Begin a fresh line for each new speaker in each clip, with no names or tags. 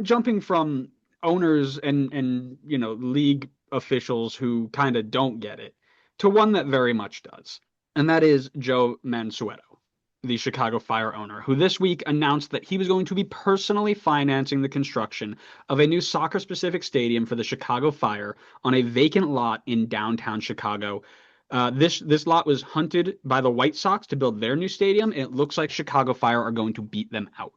jumping from owners and league officials who kind of don't get it to one that very much does. And that is Joe Mansueto, the Chicago Fire owner, who this week announced that he was going to be personally financing the construction of a new soccer-specific stadium for the Chicago Fire on a vacant lot in downtown Chicago. This lot was hunted by the White Sox to build their new stadium, and it looks like Chicago Fire are going to beat them out.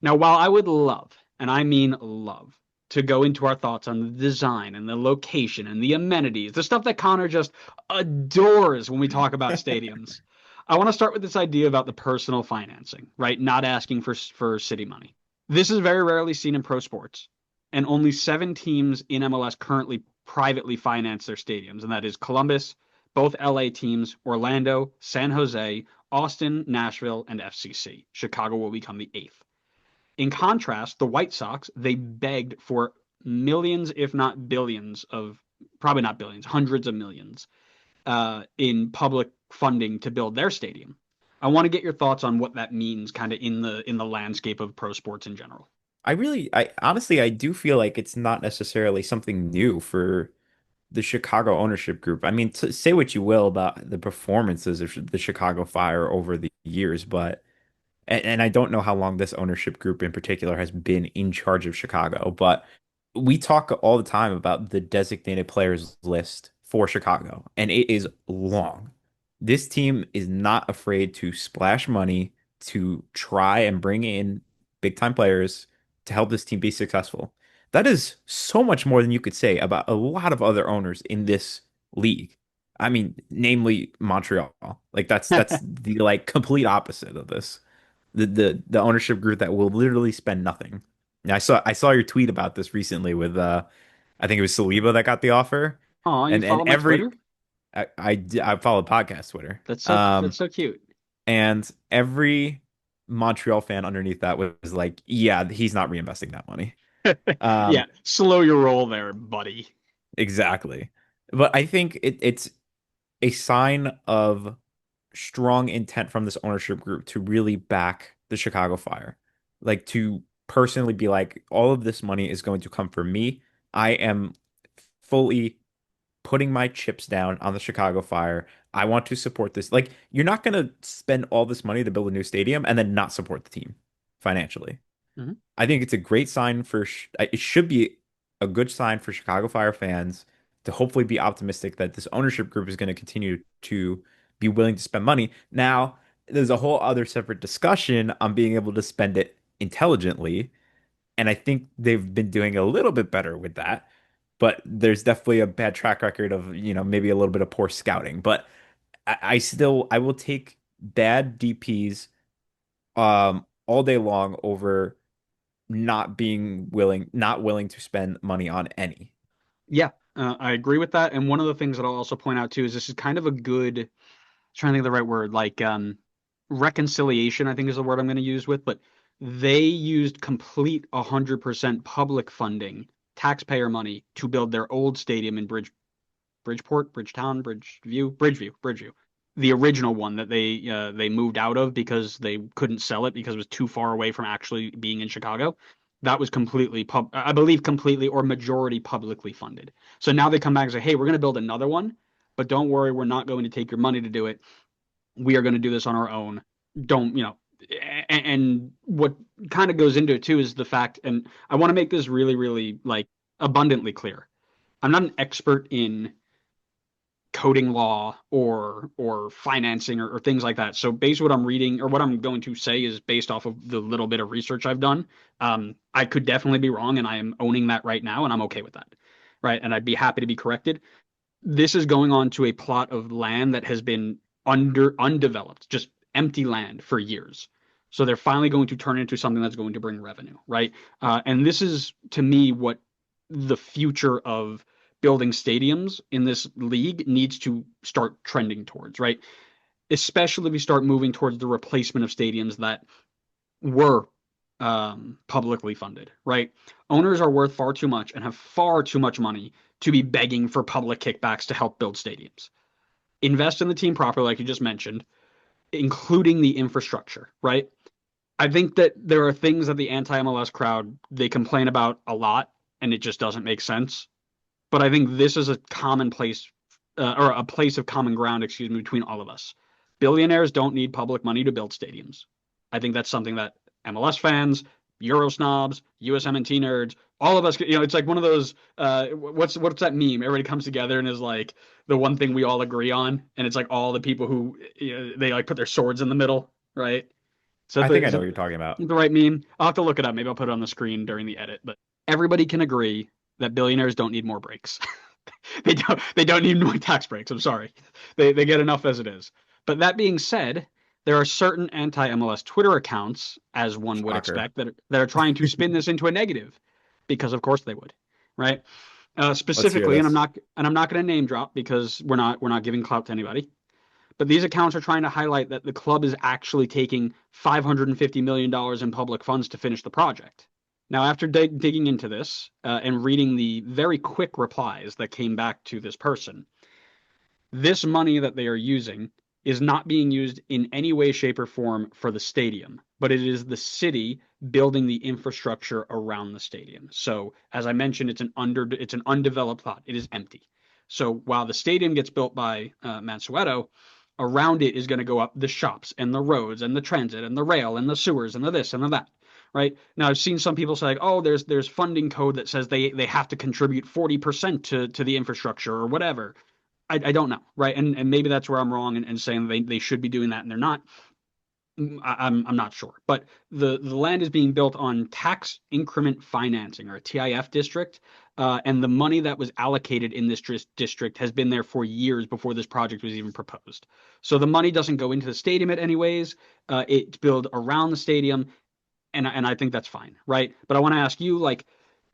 Now, while I would love, and I mean love, to go into our thoughts on the design and the location and the amenities, the stuff that Connor just adores when we talk about stadiums, I want to start with this idea about the personal financing, right? Not asking for city money. This is very rarely seen in pro sports, and only 7 teams in MLS currently privately finance their stadiums, and that is Columbus, both LA teams, Orlando, San Jose, Austin, Nashville, and FCC. Chicago will become the 8th. In contrast, the White Sox, they begged for millions, if not billions of, probably not billions, hundreds of millions in public funding to build their stadium. I want to get your thoughts on what that means kind of in the landscape of pro sports in general.
I honestly, I do feel like it's not necessarily something new for the Chicago ownership group. I mean, say what you will about the performances of the Chicago Fire over the years, but and I don't know how long this ownership group in particular has been in charge of Chicago, but we talk all the time about the designated players list for Chicago, and it is long. This team is not afraid to splash money to try and bring in big time players to help this team be successful. That is so much more than you could say about a lot of other owners in this league. I mean, namely Montreal. Like that's the like complete opposite of this. The ownership group that will literally spend nothing. And I saw your tweet about this recently with I think it was Saliba that got the offer,
Oh, you
and
follow my
every
Twitter?
I followed podcast Twitter.
That's so cute.
And every Montreal fan underneath that was like, yeah, he's not reinvesting that money.
Yeah,
Um,
slow your roll there, buddy.
exactly. But I think it's a sign of strong intent from this ownership group to really back the Chicago Fire. Like to personally be like, all of this money is going to come from me. I am fully putting my chips down on the Chicago Fire. I want to support this. Like, you're not going to spend all this money to build a new stadium and then not support the team financially.
Mhm.
I think it's a great sign for, it should be a good sign for Chicago Fire fans to hopefully be optimistic that this ownership group is going to continue to be willing to spend money. Now, there's a whole other separate discussion on being able to spend it intelligently. And I think they've been doing a little bit better with that. But there's definitely a bad track record of, maybe a little bit of poor scouting. But I will take bad DPs all day long over not willing to spend money on any.
Yeah, I agree with that. And one of the things that I'll also point out too is this is kind of a good, trying to think of the right word, like reconciliation, I think is the word I'm going to use with, but they used complete 100% public funding, taxpayer money to build their old stadium in Bridgetown, Bridgeview, the original one that they moved out of because they couldn't sell it because it was too far away from actually being in Chicago. That was I believe completely or majority publicly funded. So now they come back and say, "Hey, we're going to build another one, but don't worry, we're not going to take your money to do it. We are going to do this on our own. Don't, you know." And what kind of goes into it too is the fact, and I want to make this really, really like abundantly clear. I'm not an expert in coding law or financing or things like that. So basically what I'm reading or what I'm going to say is based off of the little bit of research I've done. I could definitely be wrong and I am owning that right now and I'm okay with that. Right. And I'd be happy to be corrected. This is going on to a plot of land that has been undeveloped, just empty land for years. So they're finally going to turn it into something that's going to bring revenue, right? And this is to me what the future of building stadiums in this league needs to start trending towards, right? Especially if we start moving towards the replacement of stadiums that were publicly funded, right? Owners are worth far too much and have far too much money to be begging for public kickbacks to help build stadiums. Invest in the team properly, like you just mentioned, including the infrastructure, right? I think that there are things that the anti-MLS crowd they complain about a lot, and it just doesn't make sense. But I think this is a commonplace or a place of common ground, excuse me, between all of us. Billionaires don't need public money to build stadiums. I think that's something that MLS fans, Euro snobs, USMNT nerds, all of us, it's like one of those. What's that meme? Everybody comes together and is like the one thing we all agree on, and it's like all the people who they like put their swords in the middle, right?
I think I
Is
know
that
what you're talking about.
the right meme? I'll have to look it up. Maybe I'll put it on the screen during the edit. But everybody can agree that billionaires don't need more breaks. They don't need more tax breaks. I'm sorry. They get enough as it is. But that being said, there are certain anti-MLS Twitter accounts, as one would
Shocker.
expect, that are trying to spin this into a negative, because of course they would, right?
Let's hear
Specifically, and
this.
I'm not going to name drop because we're not giving clout to anybody. But these accounts are trying to highlight that the club is actually taking $550 million in public funds to finish the project. Now, after digging into this and reading the very quick replies that came back to this person, this money that they are using is not being used in any way, shape, or form for the stadium, but it is the city building the infrastructure around the stadium. So, as I mentioned, it's an undeveloped lot. It is empty. So while the stadium gets built by Mansueto, around it is going to go up the shops and the roads and the transit and the rail and the sewers and the this and the that. Right now, I've seen some people say, like, "Oh, there's funding code that says they have to contribute 40% to the infrastructure or whatever." I don't know, right? And maybe that's where I'm wrong and saying they should be doing that and they're not. I'm not sure, but the land is being built on tax increment financing or a TIF district, and the money that was allocated in this district has been there for years before this project was even proposed. So the money doesn't go into the stadium at anyways. It's built around the stadium, and I think that's fine, right? But I want to ask you, like,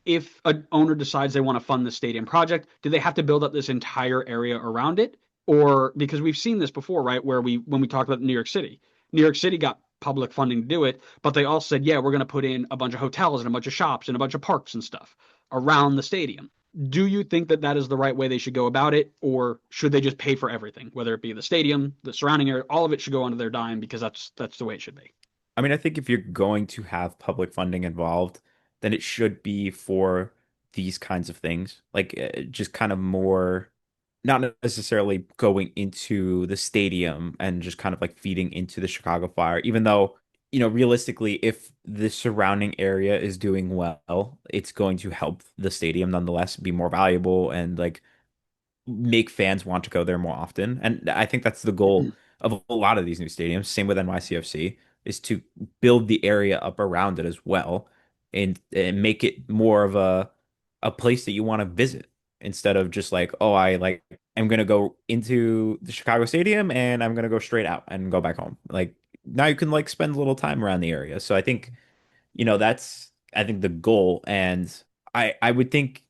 if an owner decides they want to fund the stadium project, do they have to build up this entire area around it? Or because we've seen this before, right? Where when we talked about New York City got public funding to do it, but they all said, yeah, we're going to put in a bunch of hotels and a bunch of shops and a bunch of parks and stuff around the stadium. Do you think that that is the right way they should go about it, or should they just pay for everything, whether it be the stadium, the surrounding area, all of it should go onto their dime because that's the way it should be?
I mean, I think if you're going to have public funding involved, then it should be for these kinds of things. Like just kind of more, not necessarily going into the stadium and just kind of like feeding into the Chicago Fire, even though, realistically, if the surrounding area is doing well, it's going to help the stadium nonetheless be more valuable and like make fans want to go there more often. And I think that's the goal of a lot of these new stadiums. Same with NYCFC, is to build the area up around it as well and make it more of a place that you want to visit instead of just like, oh, I'm gonna go into the Chicago Stadium and I'm gonna go straight out and go back home. Like now you can like spend a little time around the area. So I think that's I think the goal. And I would think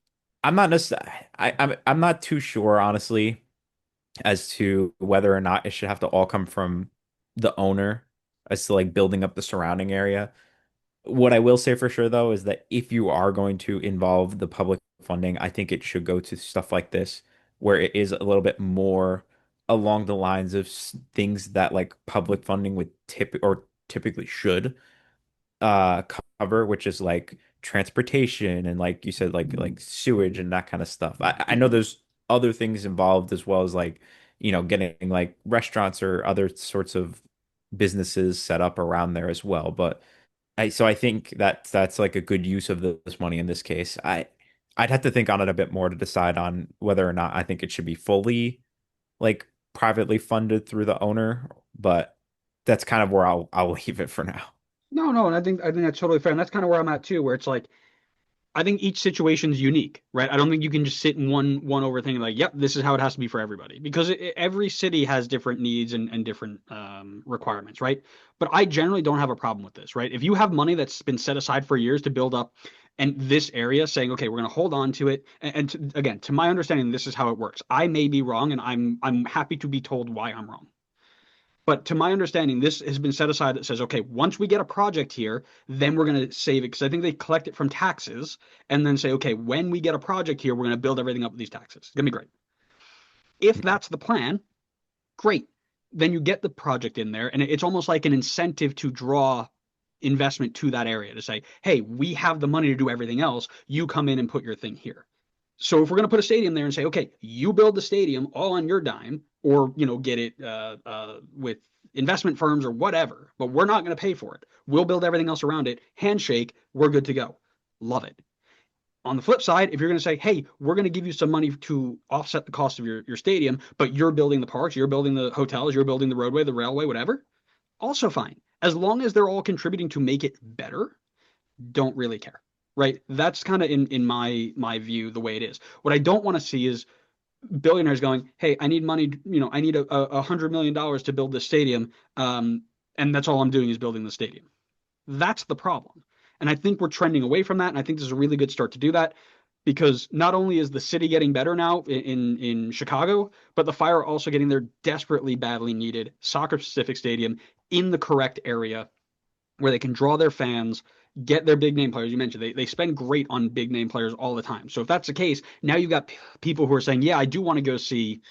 I'm not necessarily I'm not too sure honestly as to whether or not it should have to all come from the owner as to like building up the surrounding area. What I will say for sure though is that if you are going to involve the public funding, I think it should go to stuff like this where it is a little bit more along the lines of things that like public funding would typically should uh cover, which is like transportation and like you said, like sewage and that kind of stuff. I know there's other things involved as well as like, getting like restaurants or other sorts of businesses set up around there as well. But I think that that's like a good use of this money in this case. I'd have to think on it a bit more to decide on whether or not I think it should be fully like privately funded through the owner, but that's kind of where I'll leave it for now.
No, no, and I think that's totally fair, and that's kind of where I'm at too, where it's like I think each situation is unique, right? I don't think you can just sit in one over thing like, yep, this is how it has to be for everybody, because every city has different needs and different requirements, right? But I generally don't have a problem with this, right? If you have money that's been set aside for years to build up, and this area saying, okay, we're going to hold on to it, again, to my understanding, this is how it works. I may be wrong, and I'm happy to be told why I'm wrong. But to my understanding, this has been set aside that says, okay, once we get a project here, then we're going to save it because I think they collect it from taxes and then say, okay, when we get a project here, we're going to build everything up with these taxes. It's going to be great. If that's the plan, great. Then you get the project in there, and it's almost like an incentive to draw investment to that area to say, hey, we have the money to do everything else. You come in and put your thing here. So if we're going to put a stadium there and say, okay, you build the stadium all on your dime, or get it with investment firms or whatever, but we're not going to pay for it. We'll build everything else around it. Handshake, we're good to go. Love it. On the flip side, if you're going to say, hey, we're going to give you some money to offset the cost of your stadium, but you're building the parks, you're building the hotels, you're building the roadway, the railway, whatever, also fine. As long as they're all contributing to make it better, don't really care. Right? That's kind of in my view the way it is. What I don't want to see is billionaires going, hey, I need money, I need $100 million to build this stadium, and that's all I'm doing is building the stadium. That's the problem. And I think we're trending away from that. And I think this is a really good start to do that because not only is the city getting better now in Chicago, but the Fire are also getting their desperately badly needed soccer specific stadium in the correct area where they can draw their fans, get their big name players. You mentioned they spend great on big name players all the time. So if that's the case, now you've got people who are saying, yeah, I do want to go see.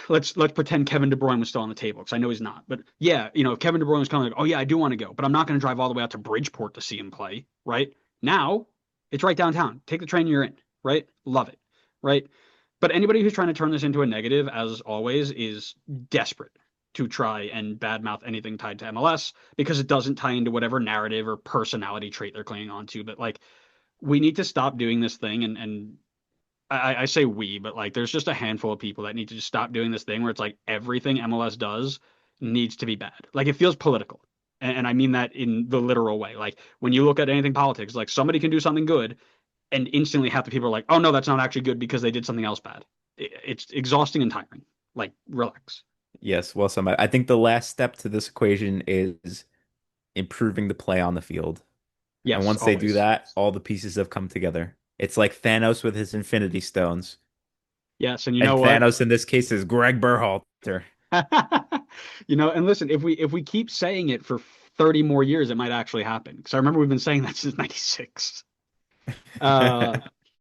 Let's pretend Kevin De Bruyne was still on the table because I know he's not. But yeah, if Kevin De Bruyne was coming, like, oh yeah, I do want to go, but I'm not going to drive all the way out to Bridgeport to see him play. Right now, it's right downtown. Take the train, you're in. Right, love it. Right, but anybody who's trying to turn this into a negative, as always, is desperate to try and badmouth anything tied to MLS because it doesn't tie into whatever narrative or personality trait they're clinging on to. But like, we need to stop doing this thing and I say we, but like there's just a handful of people that need to just stop doing this thing where it's like everything MLS does needs to be bad. Like it feels political. And I mean that in the literal way. Like when you look at anything politics, like somebody can do something good and instantly half the people are like, oh no, that's not actually good because they did something else bad. It's exhausting and tiring. Like relax.
Yes, well, I think the last step to this equation is improving the play on the field. And
Yes,
once they do
always.
that, all the pieces have come together. It's like Thanos with his Infinity Stones.
Yes, and you
And
know what?
Thanos in this case is Greg Berhalter.
And listen, if we keep saying it for 30 more years, it might actually happen. Because I remember we've been saying that since '96.